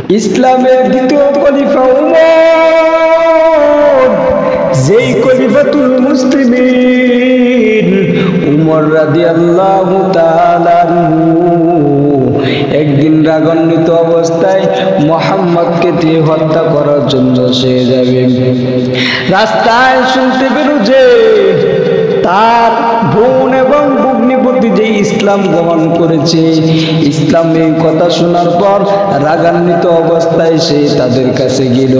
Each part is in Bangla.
ইসলামের দ্বিতীয় খলিফা উমর, যেই খলিফাতুল মুসলিমিন উমর রাদিয়াল্লাহু তাআলা একদিন রাগান্বিত অবস্থায় মুহাম্মদকে দিয়ে হত্যা করার জন্য সে যাবে। রাস্তায় শুনতে পেল যে তার বোন এবং ভগ্নিপতি যে ইসলাম গ্রহণ করেছে। ইসলামের কথা শোনার পর রাগান্বিত অবস্থায় সে তাদের কাছে গেল।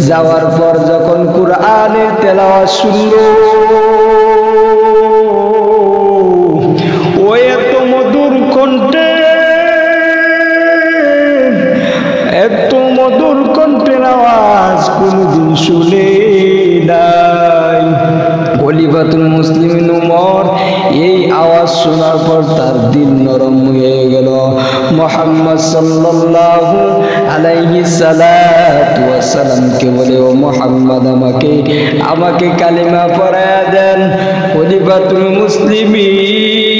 যাওয়ার পর যখন কুরআনের তেলাওয়াত শুনল, ও এত মধুর কণ্ঠে, এত মধুর কণ্ঠের আওয়াজ কোনদিন শুনে নাই। খলিফাতুল মুসলিমিন উমর এই আওয়াজ শোনার পর তার দিল নরম হয়ে গেল। মুহাম্মদ সাল্লাল্লাহু আলাইহি সাল্লাতু ওয়া সাল্লামকে বলে, ও মুহাম্মদ আমাকে কালিমা পড়ায়া দেন। খলিফাতুল মুসলিমিন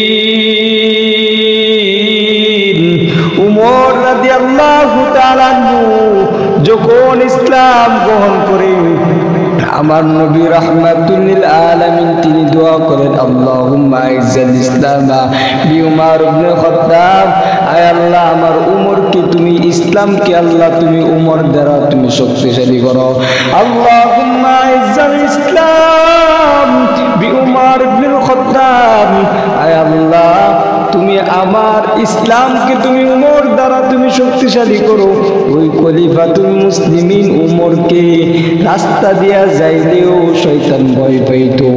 উমর রাদিয়াল্লাহু তাআলা যখন ইসলাম গ্রহণ করে, আমার নবী রাহমাতুল লিল আলামিন তিনি দোয়া করেন, আল্লাহুম্মা আইজ্জাল ইসলামা বিউমর ইবনে খাত্তাব, আয় আল্লাহ আমার উমরকে তুমি, ইসলামকে আল্লাহ তুমি উমর দ্বারা তুমি শক্তিশালী করো। আল্লাহুম্মা আইজ্জাল ইসলাম বিউমর ইবনে খাত্তাব, আয় আল্লাহ তুমি আমার ইসলামকে তুমি উমর দ্বারা তুমি শক্তিশালী করো। ওই খলিফাতুল মুসলিমিন উমরকে রাস্তা দিয়া যাইলেও শয়তান ভয় পাইতো।